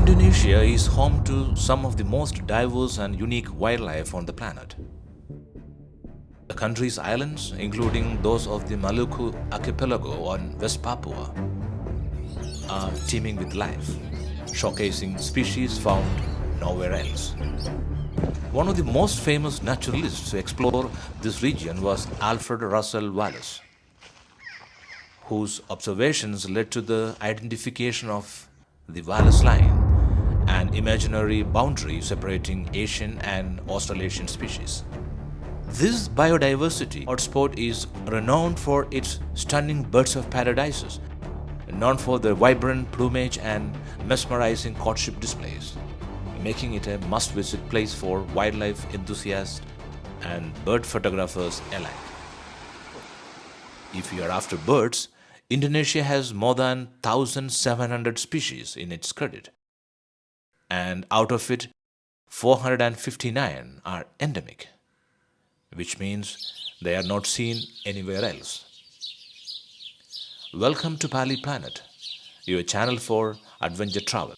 Indonesia is home to some of the most diverse and unique wildlife on the planet. The country's islands, including those of the Maluku archipelago on West Papua, are teeming with life, showcasing species found nowhere else. One of the most famous naturalists to explore this region was Alfred Russel Wallace, whose observations led to the identification of the Wallace Line, an imaginary boundary separating Asian and Australasian species. This biodiversity hotspot is renowned for its stunning birds of paradises, known for their vibrant plumage and mesmerizing courtship displays, making it a must-visit place for wildlife enthusiasts and bird photographers alike. If you are after birds, Indonesia has more than 1,700 species in its credit, and out of it, 459 are endemic, which means they are not seen anywhere else. Welcome to Pali Planet, your channel for adventure travel.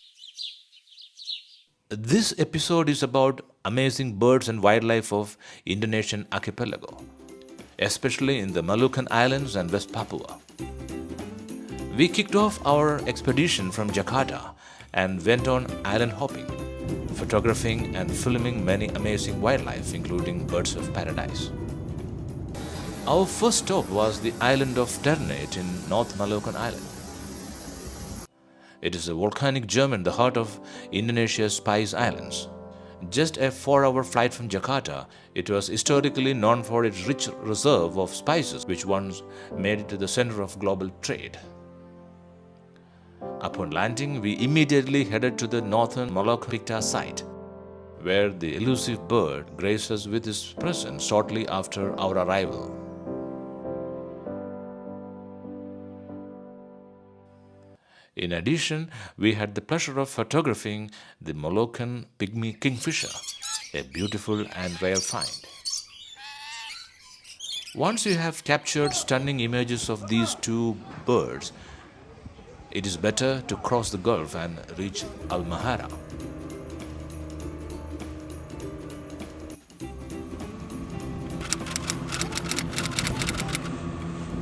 This episode is about amazing birds and wildlife of Indonesian archipelago, especially in the Moluccan Islands and West Papua. We kicked off our expedition from Jakarta and went on island hopping, photographing and filming many amazing wildlife, including birds of paradise. Our first stop was the island of Ternate in North Moluccan Island. It is a volcanic gem in the heart of Indonesia's Spice Islands. Just a 4-hour flight from Jakarta, it was historically known for its rich reserve of spices, which once made it to the center of global trade. Upon landing, we immediately headed to the northern Molucca pittas site, where the elusive bird graced us with his presence shortly after our arrival. In addition, we had the pleasure of photographing the Moluccan pygmy kingfisher, a beautiful and rare find. Once you have captured stunning images of these two birds, it is better to cross the Gulf and reach Halmahera.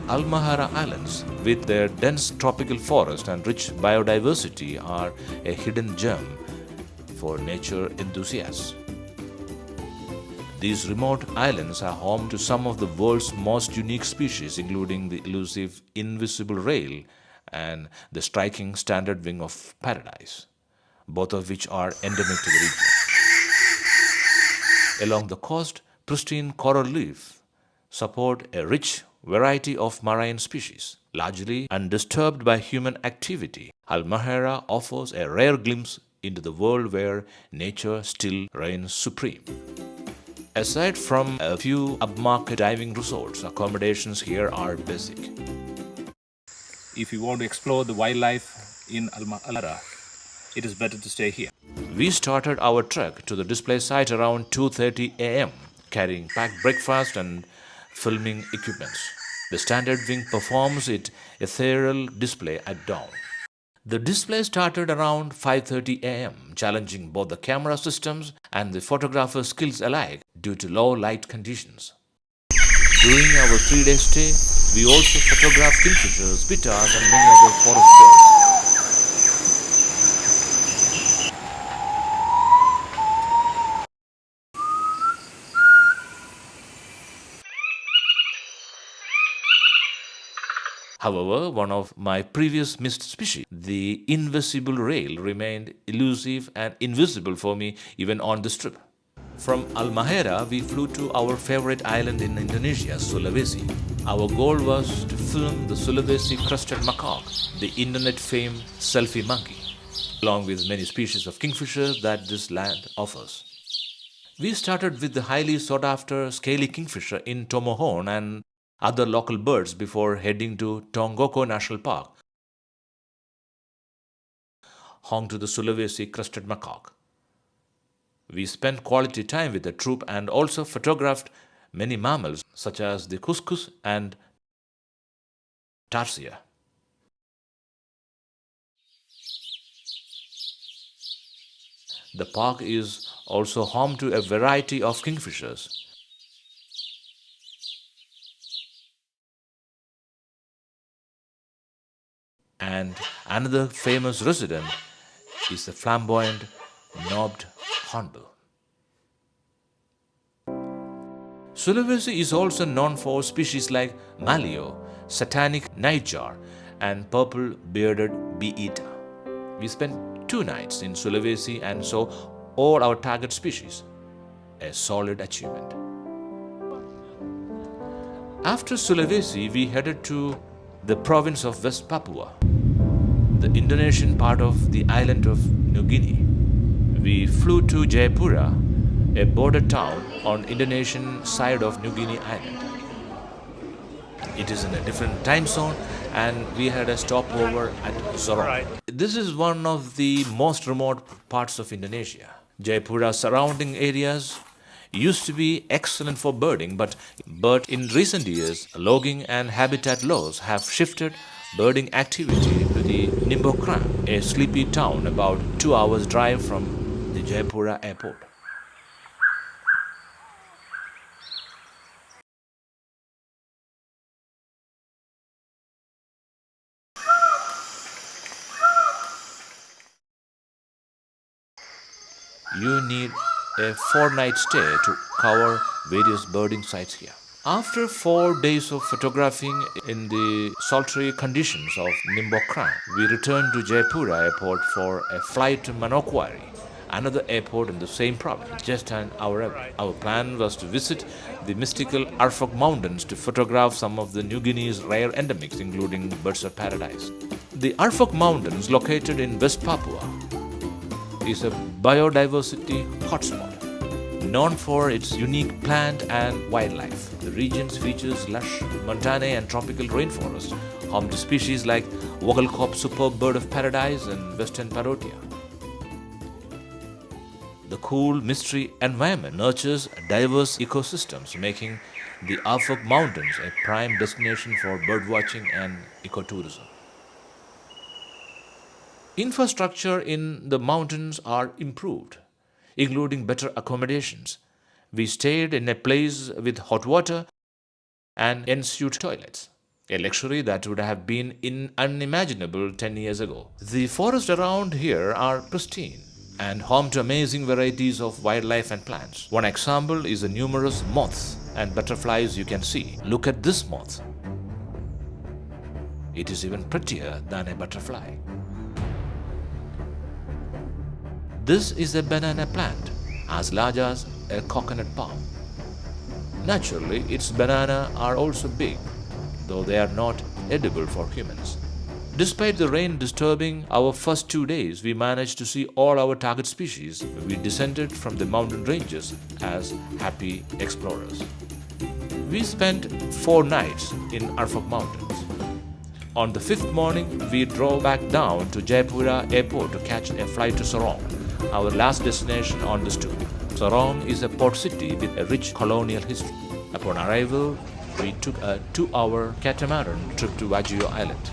Halmahera Islands, with their dense tropical forest and rich biodiversity, are a hidden gem for nature enthusiasts. These remote islands are home to some of the world's most unique species, including the elusive invisible rail and the striking Standardwing of Paradise, both of which are endemic to the region. Along the coast, pristine coral reef support a rich variety of marine species, largely undisturbed by human activity. Halmahera offers a rare glimpse into the world where nature still reigns supreme. Aside from a few upmarket diving resorts, accommodations here are basic. If you want to explore the wildlife in Halmahera, it is better to stay here. We started our trek to the display site around 2:30 a.m., carrying packed breakfast and filming equipments. The Standardwing performs its ethereal display at dawn. The display started around 5:30 a.m., challenging both the camera systems and the photographer's skills alike due to low light conditions. During our 3-day stay, we also photographed kingfishers, pittas, and many other forest birds. However, one of my previous missed species, the invisible rail, remained elusive and invisible for me even on this trip. From Halmahera, we flew to our favorite island in Indonesia, Sulawesi. Our goal was to film the Sulawesi crested macaque, the internet-famed selfie monkey, along with many species of kingfishers that this land offers. We started with the highly sought-after scaly kingfisher in Tomohon and other local birds before heading to Tonggoko National Park, home to the Sulawesi crested macaque. We spent quality time with the troop and also photographed many mammals such as the cuscus and tarsier. The park is also home to a variety of kingfishers. And another famous resident is the flamboyant knobbed hornbill. Sulawesi is also known for species like maleo, satanic nightjar, and purple bearded bee-eater. We spent 2 nights in Sulawesi and saw all our target species, a solid achievement. After Sulawesi, we headed to the province of West Papua, the Indonesian part of the island of New Guinea. We flew to Jayapura, a border town on Indonesian side of New Guinea island. It is in a different time zone and we had a stopover at Sorong. This is one of the most remote parts of Indonesia. Jayapura's surrounding areas used to be excellent for birding, but in recent years, logging and habitat laws have shifted birding activity to the Nimbokrang, a sleepy town about 2 hours drive from the Jayapura airport. You need a 4-night stay to cover various birding sites here. After 4 days of photographing in the sultry conditions of Nimbokrang, we returned to Jayapura airport for a flight to Manokwari, another airport in the same province, just an hour away. Our plan was to visit the mystical Arfak Mountains to photograph some of the New Guinea's rare endemics, including birds of paradise. The Arfak Mountains, located in West Papua, is a biodiversity hotspot, known for its unique plant and wildlife. The region features lush montane and tropical rainforests, home to species like Wogelkop superb bird of paradise and western Parotia. The cool, mystery environment nurtures diverse ecosystems, making the Arfak Mountains a prime destination for birdwatching and ecotourism. Infrastructure in the mountains are improved, including better accommodations. We stayed in a place with hot water and ensuite toilets, a luxury that would have been unimaginable 10 years ago. The forests around here are pristine and home to amazing varieties of wildlife and plants. One example is the numerous moths and butterflies you can see. Look at this moth. It is even prettier than a butterfly. This is a banana plant, as large as a coconut palm. Naturally, its banana are also big, though they are not edible for humans. Despite the rain disturbing our first 2 days, we managed to see all our target species. We descended from the mountain ranges as happy explorers. We spent 4 nights in Arfak Mountains. On the 5th morning, we drove back down to Jayapura airport to catch a flight to Sorong, our last destination on this tour. Sorong is a port city with a rich colonial history. Upon arrival, we took a 2-hour catamaran trip to Waigeo Island.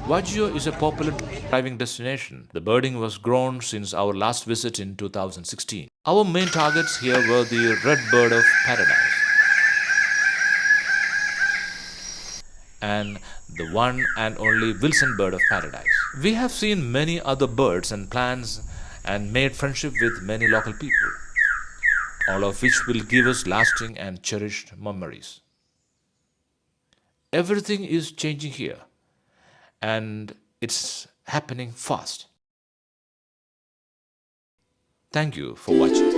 Waigeo is a popular driving destination. The birding was grown since our last visit in 2016. Our main targets here were the red bird of paradise and the one and only Wilson bird of paradise. We have seen many other birds and plants and made friendship with many local people, all of which will give us lasting and cherished memories. Everything is changing here, and it's happening fast. Thank you for watching.